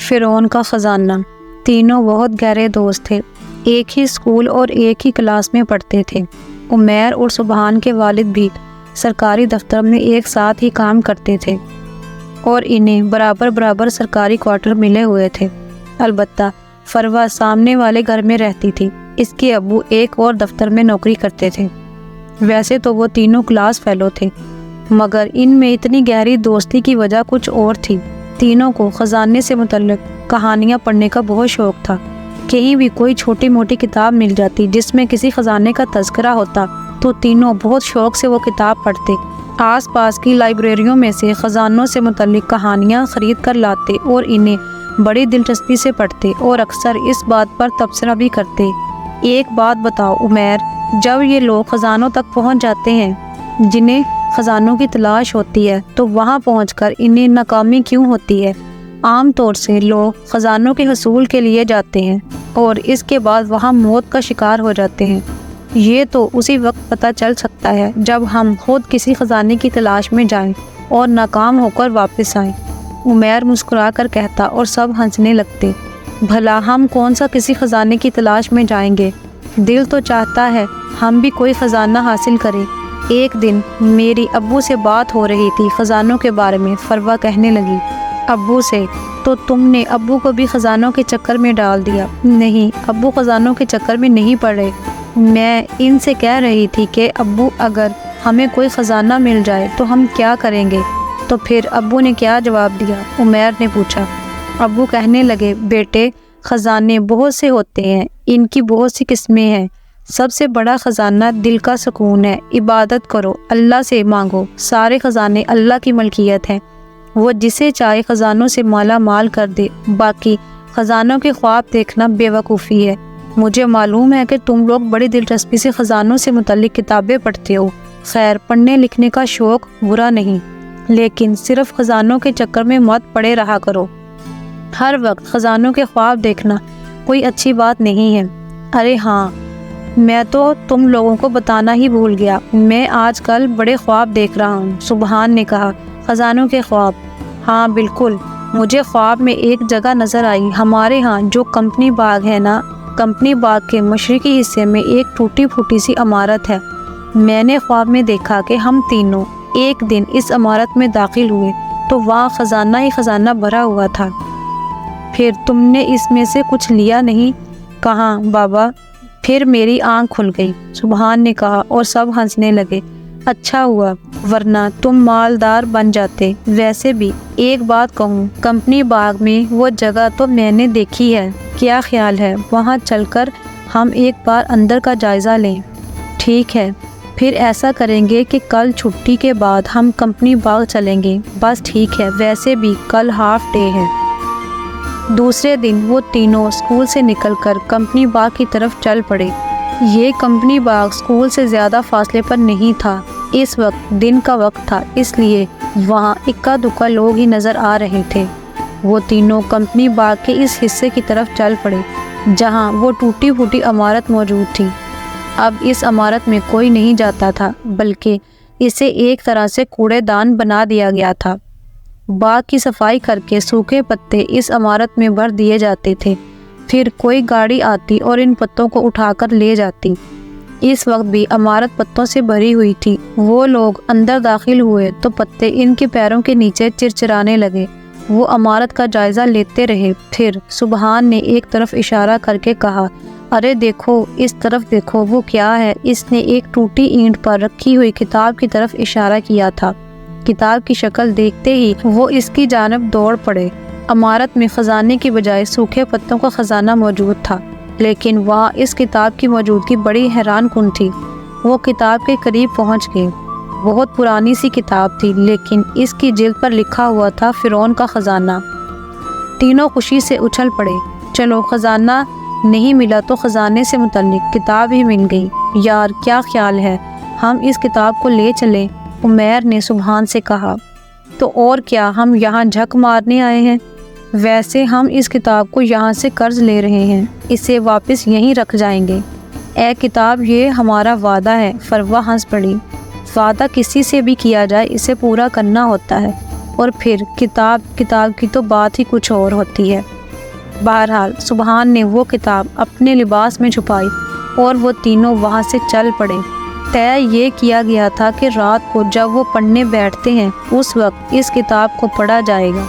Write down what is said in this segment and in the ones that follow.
فرعون کا خزانہ۔ تینوں بہت گہرے دوست تھے، ایک ہی اسکول اور ایک ہی کلاس میں پڑھتے تھے۔ عمیر اور سبحان کے والد بھی سرکاری دفتر میں ایک ساتھ ہی کام کرتے تھے اور انہیں برابر برابر سرکاری کوارٹر ملے ہوئے تھے۔ البتہ فروہ سامنے والے گھر میں رہتی تھی، اس کے ابو ایک اور دفتر میں نوکری کرتے تھے۔ ویسے تو وہ تینوں کلاس فیلو تھے، مگر ان میں اتنی گہری دوستی کی وجہ کچھ اور تھی۔ تینوں کو خزانے سے متعلق کہانیاں پڑھنے کا بہت شوق تھا۔ کہیں بھی کوئی چھوٹی موٹی کتاب مل جاتی جس میں کسی خزانے کا تذکرہ ہوتا تو تینوں بہت شوق سے وہ کتاب پڑھتے۔ آس پاس کی لائبریریوں میں سے خزانوں سے متعلق کہانیاں خرید کر لاتے اور انہیں بڑی دلچسپی سے پڑھتے اور اکثر اس بات پر تبصرہ بھی کرتے۔ ایک بات بتاؤ عمیر، جب یہ لوگ خزانوں تک پہنچ جاتے ہیں جنہیں خزانوں کی تلاش ہوتی ہے تو وہاں پہنچ کر انہیں ناکامی کیوں ہوتی ہے؟ عام طور سے لوگ خزانوں کے حصول کے لیے جاتے ہیں اور اس کے بعد وہاں موت کا شکار ہو جاتے ہیں۔ یہ تو اسی وقت پتہ چل سکتا ہے جب ہم خود کسی خزانے کی تلاش میں جائیں اور ناکام ہو کر واپس آئیں، عمیر مسکرا کر کہتا اور سب ہنسنے لگتے۔ بھلا ہم کون سا کسی خزانے کی تلاش میں جائیں گے؟ دل تو چاہتا ہے ہم بھی کوئی خزانہ حاصل کریں۔ ایک دن میری ابو سے بات ہو رہی تھی خزانوں کے بارے میں، فروہ کہنے لگی۔ ابو سے؟ تو تم نے ابو کو بھی خزانوں کے چکر میں ڈال دیا؟ نہیں، ابو خزانوں کے چکر میں نہیں پڑے۔ میں ان سے کہہ رہی تھی کہ ابو اگر ہمیں کوئی خزانہ مل جائے تو ہم کیا کریں گے؟ تو پھر ابو نے کیا جواب دیا؟ عمیر نے پوچھا۔ ابو کہنے لگے، بیٹے خزانے بہت سے ہوتے ہیں، ان کی بہت سی قسمیں ہیں۔ سب سے بڑا خزانہ دل کا سکون ہے۔ عبادت کرو، اللہ سے مانگو، سارے خزانے اللہ کی ملکیت ہیں، وہ جسے چاہے خزانوں سے مالا مال کر دے۔ باقی خزانوں کے خواب دیکھنا بے وقوفی ہے۔ مجھے معلوم ہے کہ تم لوگ بڑی دلچسپی سے خزانوں سے متعلق کتابیں پڑھتے ہو۔ خیر، پڑھنے لکھنے کا شوق برا نہیں، لیکن صرف خزانوں کے چکر میں مت پڑے رہا کرو۔ ہر وقت خزانوں کے خواب دیکھنا کوئی اچھی بات نہیں ہے۔ ارے ہاں، میں تو تم لوگوں کو بتانا ہی بھول گیا، میں آج کل بڑے خواب دیکھ رہا ہوں، سبحان نے کہا۔ خزانوں کے خواب؟ ہاں بالکل، مجھے خواب میں ایک جگہ نظر آئی۔ ہمارے ہاں جو کمپنی باغ ہے نا، کمپنی باغ کے مشرقی حصے میں ایک ٹوٹی پھوٹی سی عمارت ہے۔ میں نے خواب میں دیکھا کہ ہم تینوں ایک دن اس عمارت میں داخل ہوئے تو وہاں خزانہ ہی خزانہ بھرا ہوا تھا۔ پھر تم نے اس میں سے کچھ لیا نہیں؟ کہاں بابا، پھر میری آنکھ کھل گئی، سبحان نے کہا اور سب ہنسنے لگے۔ اچھا ہوا، ورنہ تم مالدار بن جاتے۔ ویسے بھی ایک بات کہوں، کمپنی باغ میں وہ جگہ تو میں نے دیکھی ہے، کیا خیال ہے وہاں چل کر ہم ایک بار اندر کا جائزہ لیں؟ ٹھیک ہے، پھر ایسا کریں گے کہ کل چھٹی کے بعد ہم کمپنی باغ چلیں گے۔ بس ٹھیک ہے، ویسے بھی کل ہاف ڈے ہے۔ دوسرے دن وہ تینوں اسکول سے نکل کر کمپنی باغ کی طرف چل پڑے۔ یہ کمپنی باغ اسکول سے زیادہ فاصلے پر نہیں تھا۔ اس وقت دن کا وقت تھا، اس لیے وہاں اکا دکا لوگ ہی نظر آ رہے تھے۔ وہ تینوں کمپنی باغ کے اس حصے کی طرف چل پڑے جہاں وہ ٹوٹی پھوٹی عمارت موجود تھی۔ اب اس عمارت میں کوئی نہیں جاتا تھا، بلکہ اسے ایک طرح سے کوڑے دان بنا دیا گیا تھا۔ باغ کی صفائی کر کے سوکھے پتے اس عمارت میں بھر دیے جاتے تھے، پھر کوئی گاڑی آتی اور ان پتوں کو اٹھا کر لے جاتی۔ اس وقت بھی عمارت پتوں سے بھری ہوئی تھی۔ وہ لوگ اندر داخل ہوئے تو پتے ان کے پیروں کے نیچے چرچرانے لگے۔ وہ عمارت کا جائزہ لیتے رہے۔ پھر سبحان نے ایک طرف اشارہ کر کے کہا، ارے دیکھو، اس طرف دیکھو، وہ کیا ہے؟ اس نے ایک ٹوٹی اینٹ پر رکھی ہوئی کتاب کی طرف اشارہ کیا تھا۔ کتاب کی شکل دیکھتے ہی وہ اس کی جانب دوڑ پڑے۔ عمارت میں خزانے کی بجائے سوکھے پتوں کا خزانہ موجود تھا، لیکن وہاں اس کتاب کی موجودگی بڑی حیران کن تھی۔ وہ کتاب کے قریب پہنچ گئے۔ بہت پرانی سی کتاب تھی، لیکن اس کی جلد پر لکھا ہوا تھا فرعون کا خزانہ۔ تینوں خوشی سے اچھل پڑے۔ چلو، خزانہ نہیں ملا تو خزانے سے متعلق کتاب ہی مل گئی۔ یار، کیا خیال ہے ہم اس کتاب کو لے چلیں؟ عمیر نے سبحان سے کہا۔ تو اور کیا، ہم یہاں جھک مارنے آئے ہیں؟ ویسے ہم اس کتاب کو یہاں سے قرض لے رہے ہیں، اسے واپس یہیں رکھ جائیں گے۔ اے کتاب، یہ ہمارا وعدہ ہے۔ فروہ ہنس پڑی۔ وعدہ کسی سے بھی کیا جائے اسے پورا کرنا ہوتا ہے، اور پھر کتاب کی تو بات ہی کچھ اور ہوتی ہے۔ بہرحال سبحان نے وہ کتاب اپنے لباس میں چھپائی اور وہ تینوں وہاں سے چل پڑے۔ طے یہ کیا گیا تھا کہ رات کو جب وہ پڑھنے بیٹھتے ہیں اس وقت اس کتاب کو پڑھا جائے گا۔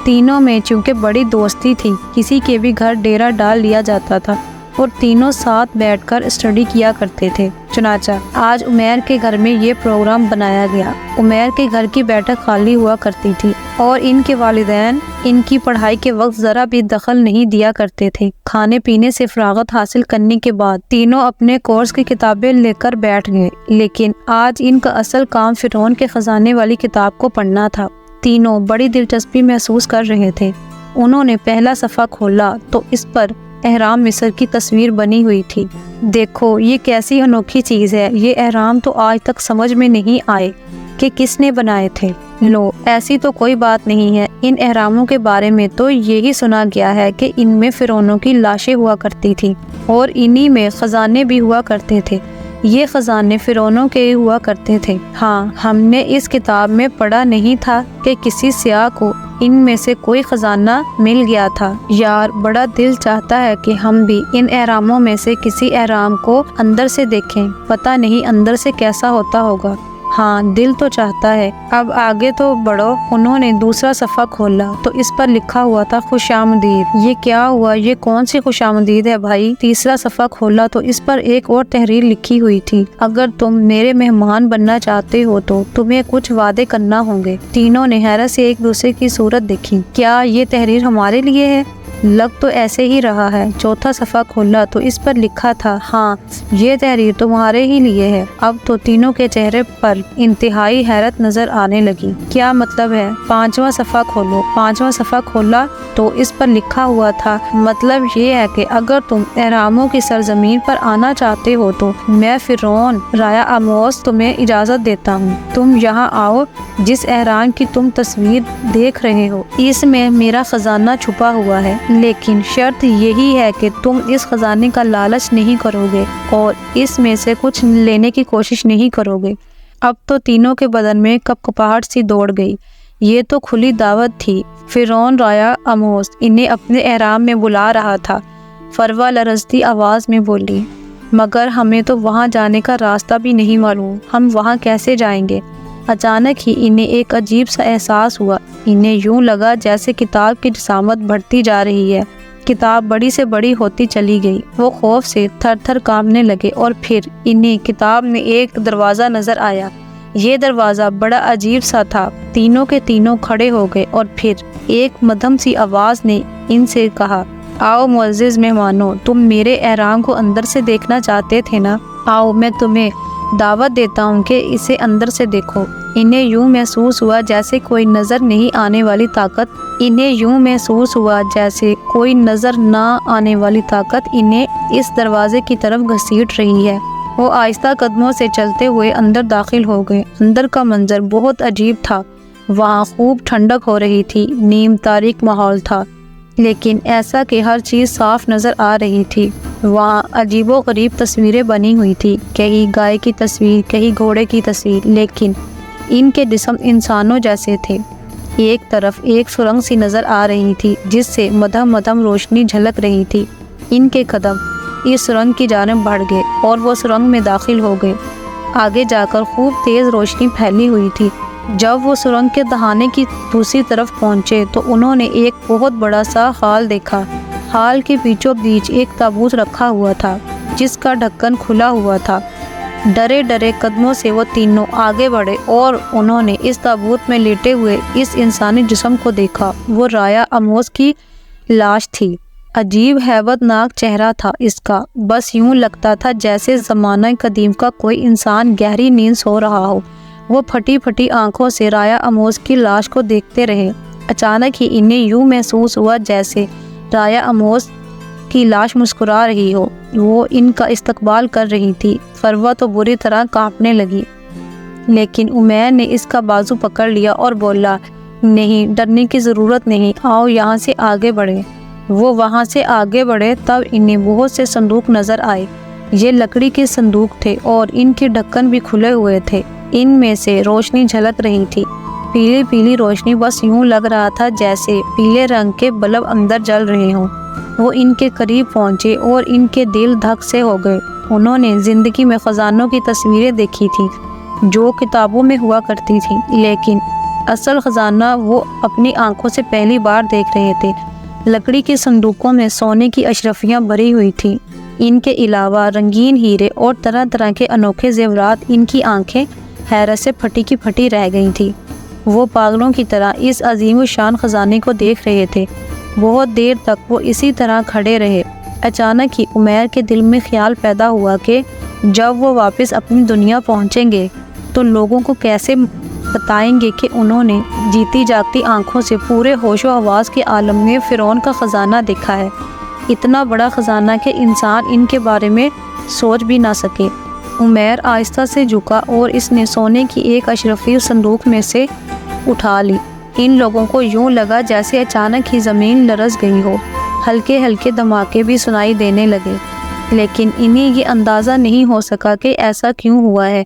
تینوں میں چونکہ بڑی دوستی تھی، کسی کے بھی گھر ڈیرا ڈال لیا جاتا تھا اور تینوں ساتھ بیٹھ کر اسٹڈی کیا کرتے تھے۔ چنانچہ آج عمیر کے گھر میں یہ پروگرام بنایا گیا۔ عمیر کے گھر کی بیٹھک خالی ہوا کرتی تھی اور ان کے والدین ان کی پڑھائی کے وقت ذرا بھی دخل نہیں دیا کرتے تھے۔ کھانے پینے سے فراغت حاصل کرنے کے بعد تینوں اپنے کورس کی کتابیں لے کر بیٹھ گئے، لیکن آج ان کا اصل کام فرعون کے خزانے والی کتاب کو پڑھنا تھا۔ تینوں بڑی دلچسپی محسوس کر رہے تھے۔ انہوں نے پہلا صفحہ کھولا تو اس پر اہرام مصر کی تصویر بنی ہوئی تھی۔ دیکھو یہ کیسی انوکھی چیز ہے، یہ اہرام تو آج تک سمجھ میں نہیں آئے کہ کس نے بنائے تھے۔ لو، ایسی تو کوئی بات نہیں ہے، ان اہراموں کے بارے میں تو یہی سنا گیا ہے کہ ان میں فرعونوں کی لاشیں ہوا کرتی تھی اور انہی میں خزانے بھی ہوا کرتے تھے۔ یہ خزانے فرعونوں کے ہوا کرتے تھے۔ ہاں، ہم نے اس کتاب میں پڑھا نہیں تھا کہ کسی سیاح کو ان میں سے کوئی خزانہ مل گیا تھا۔ یار، بڑا دل چاہتا ہے کہ ہم بھی ان اہراموں میں سے کسی اہرام کو اندر سے دیکھیں، پتہ نہیں اندر سے کیسا ہوتا ہوگا۔ ہاں، دل تو چاہتا ہے۔ اب آگے تو بڑھو۔ انہوں نے دوسرا صفحہ کھولا تو اس پر لکھا ہوا تھا خوش آمدید۔ یہ کیا ہوا؟ یہ کون سی خوش آمدید ہے بھائی؟ تیسرا صفحہ کھولا تو اس پر ایک اور تحریر لکھی ہوئی تھی، اگر تم میرے مہمان بننا چاہتے ہو تو تمہیں کچھ وعدے کرنا ہوں گے۔ تینوں نے حیرت سے ایک دوسرے کی صورت دیکھی۔ کیا یہ تحریر ہمارے لیے ہے؟ لگ تو ایسے ہی رہا ہے۔ چوتھا صفحہ کھولا تو اس پر لکھا تھا ہاں، یہ تحریر تمہارے ہی لیے ہے۔ اب تو تینوں کے چہرے پر انتہائی حیرت نظر آنے لگی۔ کیا مطلب ہے؟ پانچواں صفحہ کھولو۔ پانچواں صفحہ کھولا تو اس پر لکھا ہوا تھا مطلب یہ ہے کہ اگر تم اہراموں کی سرزمین پر آنا چاہتے ہو تو میں فرعون رایا اموس تمہیں اجازت دیتا ہوں۔ تم یہاں آؤ۔ جس اہرام کی تم تصویر دیکھ رہے ہو اس میں میرا خزانہ چھپا ہوا ہے، لیکن شرط یہی ہے کہ تم اس خزانے کا لالچ نہیں کرو گے اور اس میں سے کچھ لینے کی کوشش نہیں کرو گے۔ اب تو تینوں کے بدن میں کپکپاہٹ سی دوڑ گئی۔ یہ تو کھلی دعوت تھی۔ فرعون رایا اموس انہیں اپنے احرام میں بلا رہا تھا۔ فروا لرزتی آواز میں بولی، مگر ہمیں تو وہاں جانے کا راستہ بھی نہیں معلوم، ہم وہاں کیسے جائیں گے؟ اچانک ہی انہیں ایک عجیب سا احساس ہوا۔ انہیں یوں لگا جیسے کتاب کی جسامت بڑھتی جا رہی ہے۔ کتاب بڑی سے بڑی ہوتی چلی گئی۔ وہ خوف سے تھر تھر کانپنے لگے اور پھر انہیں کتاب میں ایک دروازہ نظر آیا۔ یہ دروازہ بڑا عجیب سا تھا۔ تینوں کے تینوں کھڑے ہو گئے اور پھر ایک مدھم سی آواز نے ان سے کہا، آؤ معزز مہمانوں، تم میرے احرام کو اندر سے دیکھنا چاہتے تھے نا؟ آؤ، میں تمہیں دعوت دیتا ہوں کہ اسے اندر سے دیکھو۔ انہیں یوں محسوس ہوا جیسے کوئی نظر نہیں آنے والی طاقت انہیں اس دروازے کی طرف گھسیٹ رہی ہے۔ وہ آہستہ قدموں سے چلتے ہوئے اندر داخل ہو گئے۔ اندر کا منظر بہت عجیب تھا۔ وہاں خوب ٹھنڈک ہو رہی تھی، نیم تاریک ماحول تھا، لیکن ایسا کہ ہر چیز صاف نظر آ رہی تھی۔ وہاں عجیب و غریب تصویریں بنی ہوئی تھی، کہیں گائے کی تصویر، کہیں گھوڑے کی تصویر، لیکن ان کے جسم انسانوں جیسے تھے۔ ایک طرف ایک سرنگ سی نظر آ رہی تھی جس سے مدھم مدھم روشنی جھلک رہی تھی۔ ان کے قدم اس سرنگ کی جانب بڑھ گئے اور وہ سرنگ میں داخل ہو گئے۔ آگے جا کر خوب تیز روشنی پھیلی ہوئی تھی۔ جب وہ سرنگ کے دہانے کی دوسری طرف پہنچے تو انہوں نے ایک بہت بڑا سا ہال دیکھا۔ ہال کے بیچوں بیچ ایک تابوت رکھا ہوا تھا جس کا ڈھکن کھلا ہوا تھا۔ ڈرے ڈرے قدموں سے وہ تینوں آگے بڑھے اور انہوں نے اس تابوت میں لیٹے ہوئے اس انسانی جسم کو دیکھا۔ وہ رایا اموس کی لاش تھی۔ عجیب ہیبت ناک چہرہ تھا اس کا، بس یوں لگتا تھا جیسے زمانہ قدیم کا کوئی انسان گہری نیند سو رہا ہو۔ وہ پھٹی پھٹی آنکھوں سے رایا اموس کی لاش کو دیکھتے رہے۔ اچانک ہی انہیں یوں محسوس ہوا جیسے رایا اموس کی لاش مسکرا رہی ہو، وہ ان کا استقبال کر رہی تھی۔ فروا تو بری طرح کانپنے لگی، لیکن عمیر نے اس کا بازو پکڑ لیا اور بولا، نہیں، ڈرنے کی ضرورت نہیں، آؤ یہاں سے آگے بڑھیں۔ وہ وہاں سے آگے بڑھے، تب انہیں بہت سے صندوق نظر آئے۔ یہ لکڑی کے صندوق تھے اور ان کے ڈھکن بھی کھلے ہوئے تھے۔ ان میں سے روشنی جھلک رہی تھی۔ پیلی پیلی روشنی، بس یوں لگ رہا تھا جیسے پیلے رنگ کے بلب اندر جل رہے ہوں۔ وہ ان کے قریب پہنچے اور ان کے دل دھک سے ہو گئے۔ انہوں نے زندگی میں خزانوں کی تصویریں دیکھی تھی جو کتابوں میں ہوا کرتی تھی، لیکن اصل خزانہ وہ اپنی آنکھوں سے پہلی بار دیکھ رہے تھے۔ لکڑی کے صندوقوں میں سونے کی اشرفیاں بھری ہوئی تھیں۔ ان کے علاوہ رنگین ہیرے اور طرح طرح کے انوکھے زیورات۔ ان کی آنکھیں حیرت سے پھٹی کی پھٹی رہ گئی تھیں۔ وہ پاگلوں کی طرح اس عظیم الشان خزانے کو دیکھ رہے تھے۔ بہت دیر تک وہ اسی طرح کھڑے رہے۔ اچانک ہی عمیر کے دل میں خیال پیدا ہوا کہ جب وہ واپس اپنی دنیا پہنچیں گے تو لوگوں کو کیسے بتائیں گے کہ انہوں نے جیتی جاگتی آنکھوں سے پورے ہوش و حواس کے عالم میں فرعون کا خزانہ دیکھا ہے، اتنا بڑا خزانہ کہ انسان ان کے بارے میں سوچ بھی نہ سکے۔ عمیر آہستہ سے جھکا اور اس نے سونے کی ایک اشرفی صندوق میں سے اٹھا لی۔ ان لوگوں کو یوں لگا جیسے اچانک ہی زمین لرز گئی ہو۔ ہلکے ہلکے دھماکے بھی سنائی دینے لگے، لیکن انہیں یہ اندازہ نہیں ہو سکا کہ ایسا کیوں ہوا ہے۔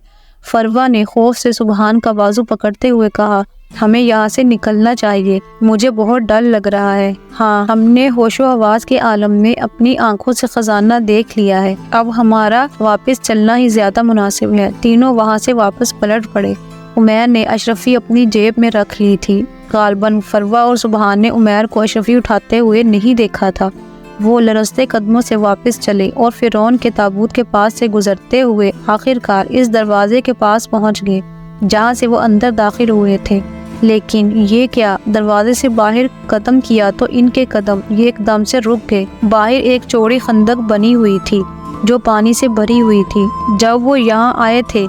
فروا نے خوف سے سبحان کا بازو پکڑتے ہوئے کہا، ہمیں یہاں سے نکلنا چاہیے، مجھے بہت ڈر لگ رہا ہے۔ ہاں، ہم نے ہوش و حواس کے عالم میں اپنی آنکھوں سے خزانہ دیکھ لیا ہے، اب ہمارا واپس چلنا ہی زیادہ مناسب ہے۔ تینوں وہاں سے واپس پلٹ پڑے۔ عمیر نے اشرفی اپنی جیب میں رکھ لی تھی۔ غالباً فروا اور سبحان نے عمیر کو اشرفی اٹھاتے ہوئے نہیں دیکھا تھا۔ وہ لرزتے قدموں سے واپس چلے اور فرعون کے تابوت کے پاس سے گزرتے ہوئے آخرکار اس دروازے کے پاس پہنچ گئے جہاں سے وہ اندر داخل ہوئے تھے۔ لیکن یہ کیا، دروازے سے باہر قدم کیا تو ان کے قدم یہ ایک دم سے رک گئے۔ باہر ایک چوڑی خندق بنی ہوئی تھی جو پانی سے بھری ہوئی تھی۔ جب وہ یہاں آئے تھے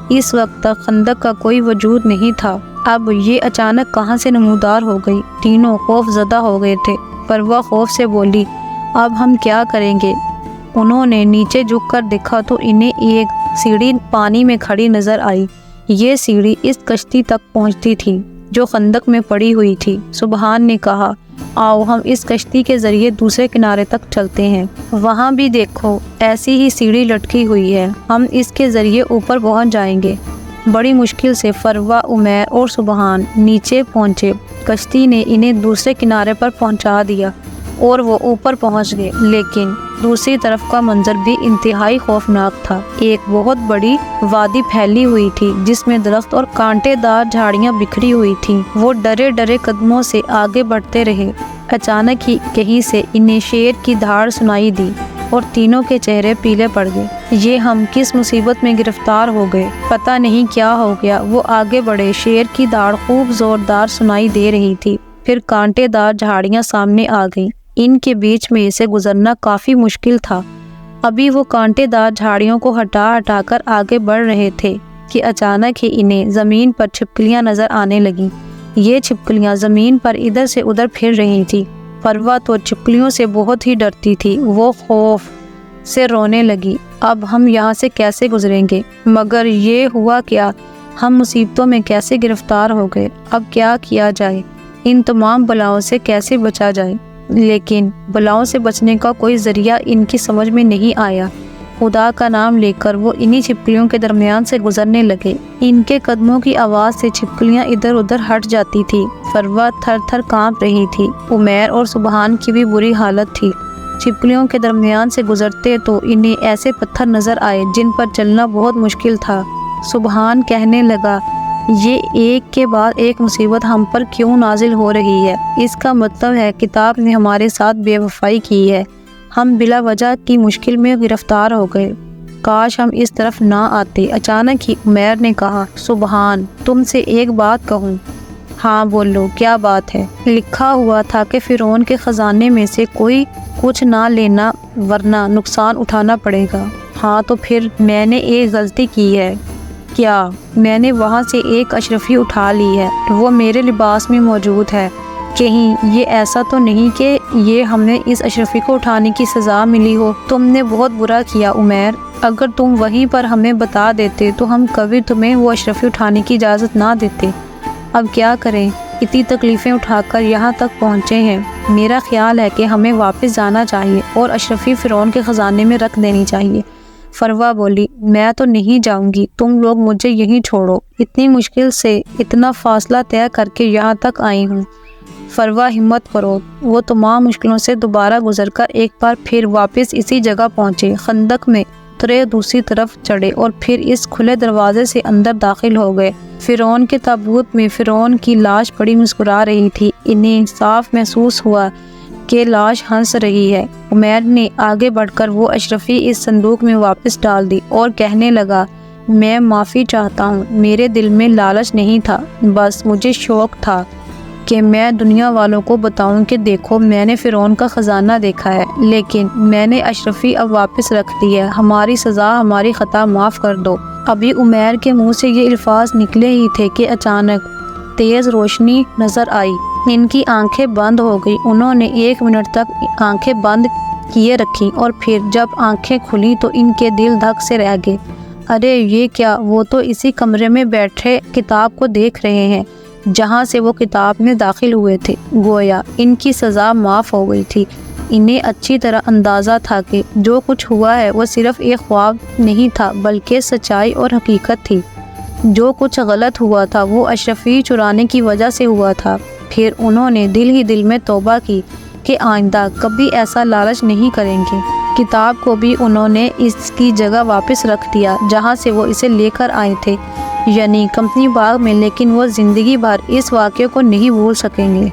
اس وقت تک خندق کا کوئی وجود نہیں تھا، اب یہ اچانک کہاں سے نمودار ہو گئی۔ تینوں خوف زدہ ہو گئے تھے۔ فروا خوف سے بولی، اب ہم کیا کریں گے؟ انہوں نے نیچے جھک کر دیکھا تو انہیں ایک سیڑھی پانی میں کھڑی نظر آئی۔ یہ سیڑھی اس کشتی تک پہنچتی تھی جو خندق میں پڑی ہوئی تھی۔ سبحان نے کہا، آؤ ہم اس کشتی کے ذریعے دوسرے کنارے تک چلتے ہیں۔ وہاں بھی دیکھو، ایسی ہی سیڑھی لٹکی ہوئی ہے، ہم اس کے ذریعے اوپر پہنچ جائیں گے۔ بڑی مشکل سے فروا، عمیر اور سبحان نیچے پہنچے۔ کشتی نے انہیں دوسرے کنارے پر پہنچا دیا اور وہ اوپر پہنچ گئے، لیکن دوسری طرف کا منظر بھی انتہائی خوفناک تھا۔ ایک بہت بڑی وادی پھیلی ہوئی تھی جس میں درخت اور کانٹے دار جھاڑیاں بکھری ہوئی تھیں۔ وہ ڈرے ڈرے قدموں سے آگے بڑھتے رہے۔ اچانک ہی کہیں سے انہیں شیر کی دھاڑ سنائی دی اور تینوں کے چہرے پیلے پڑ گئے۔ یہ ہم کس مصیبت میں گرفتار ہو گئے، پتہ نہیں کیا ہو گیا۔ وہ آگے بڑھے۔ شیر کی دھاڑ خوب زوردار سنائی دے رہی تھی، پھر کانٹے دار جھاڑیاں سامنے آ گئیں۔ ان کے بیچ میں سے گزرنا کافی مشکل تھا۔ ابھی وہ کانٹے دار جھاڑیوں کو ہٹا ہٹا کر آگے بڑھ رہے تھے کہ اچانک ہی انہیں زمین پر چھپکلیاں نظر آنے لگیں۔ یہ چھپکلیاں زمین پر ادھر سے ادھر پھر رہی تھیں۔ فروا تو چھپکلیوں سے بہت ہی ڈرتی تھی۔ وہ خوف سے رونے لگی، اب ہم یہاں سے کیسے گزریں گے؟ مگر یہ ہوا کیا، ہم مصیبتوں میں کیسے گرفتار ہو گئے؟ اب کیا کیا جائے؟ ان تمام بلاؤں سے کیسے بچا جائے؟ لیکن بلاؤں سے بچنے کا کوئی ذریعہ ان کی سمجھ میں نہیں آیا۔ خدا کا نام لے کر وہ انہی چھپکلیوں کے درمیان سے گزرنے لگے۔ ان کے قدموں کی آواز سے چھپکلیاں ادھر ادھر ہٹ جاتی تھی۔ فروا تھر تھر کانپ رہی تھی۔ عمیر اور سبحان کی بھی بری حالت تھی۔ چھپکلیوں کے درمیان سے گزرتے تو انہیں ایسے پتھر نظر آئے جن پر چلنا بہت مشکل تھا۔ سبحان کہنے لگا، یہ ایک کے بعد ایک مصیبت ہم پر کیوں نازل ہو رہی ہے؟ اس کا مطلب ہے کتاب نے ہمارے ساتھ بے وفائی کی ہے، ہم بلا وجہ کی مشکل میں گرفتار ہو گئے، کاش ہم اس طرف نہ آتے۔ اچانک ہی عمیر نے کہا، سبحان، تم سے ایک بات کہوں؟ ہاں بولو، کیا بات ہے؟ لکھا ہوا تھا کہ فرعون کے خزانے میں سے کوئی کچھ نہ لینا ورنہ نقصان اٹھانا پڑے گا۔ ہاں تو پھر میں نے ایک غلطی کی ہے۔ کیا؟ میں نے وہاں سے ایک اشرفی اٹھا لی ہے، وہ میرے لباس میں موجود ہے۔ کہیں یہ ایسا تو نہیں کہ یہ ہمیں اس اشرفی کو اٹھانے کی سزا ملی ہو؟ تم نے بہت برا کیا عمیر، اگر تم وہیں پر ہمیں بتا دیتے تو ہم کبھی تمہیں وہ اشرفی اٹھانے کی اجازت نہ دیتے۔ اب کیا کریں، اتنی تکلیفیں اٹھا کر یہاں تک پہنچے ہیں۔ میرا خیال ہے کہ ہمیں واپس جانا چاہیے اور اشرفی فرعون کے خزانے میں رکھ دینی چاہیے۔ فروا بولی، میں تو نہیں جاؤں گی، تم لوگ مجھے یہیں چھوڑو، اتنی مشکل سے اتنا فاصلہ طے کر کے یہاں تک آئی ہوں۔ فروا ہمت کرو۔ وہ تمام مشکلوں سے دوبارہ گزر کر ایک بار پھر واپس اسی جگہ پہنچے، خندق میں اترے، دوسری طرف چڑھے اور پھر اس کھلے دروازے سے اندر داخل ہو گئے۔ فرعون کے تابوت میں فرعون کی لاش بڑی مسکرا رہی تھی۔ انہیں صاف محسوس ہوا کہ لاش ہنس رہی ہے۔ عمیر نے آگے بڑھ کر وہ اشرفی اس صندوق میں واپس ڈال دی اور کہنے لگا، میں معافی چاہتا ہوں، میرے دل میں لالچ نہیں تھا، بس مجھے شوق تھا کہ میں دنیا والوں کو بتاؤں کہ دیکھو میں نے فرعون کا خزانہ دیکھا ہے، لیکن میں نے اشرفی اب واپس رکھ دی ہے، ہماری سزا، ہماری خطا معاف کر دو۔ ابھی عمیر کے منہ سے یہ الفاظ نکلے ہی تھے کہ اچانک تیز روشنی نظر آئی۔ ان کی آنکھیں بند ہو گئی۔ انہوں نے 1 منٹ تک آنکھیں بند کیے رکھی اور پھر جب آنکھیں کھلی تو ان کے دل دھک سے رہ گئے۔ ارے یہ کیا! وہ تو اسی کمرے میں بیٹھے کتاب کو دیکھ رہے ہیں جہاں سے وہ کتاب میں داخل ہوئے تھے۔ گویا ان کی سزا معاف ہو گئی تھی۔ انہیں اچھی طرح اندازہ تھا کہ جو کچھ ہوا ہے وہ صرف ایک خواب نہیں تھا بلکہ سچائی اور حقیقت تھی۔ جو کچھ غلط ہوا تھا وہ اشرفی چرانے کی وجہ سے ہوا تھا۔ پھر انہوں نے دل ہی دل میں توبہ کی کہ آئندہ کبھی ایسا لالچ نہیں کریں گے۔ کتاب کو بھی انہوں نے اس کی جگہ واپس رکھ دیا جہاں سے وہ اسے لے کر آئے تھے، یعنی کمپنی باغ میں، لیکن وہ زندگی بھر اس واقعے کو نہیں بھول سکیں گے۔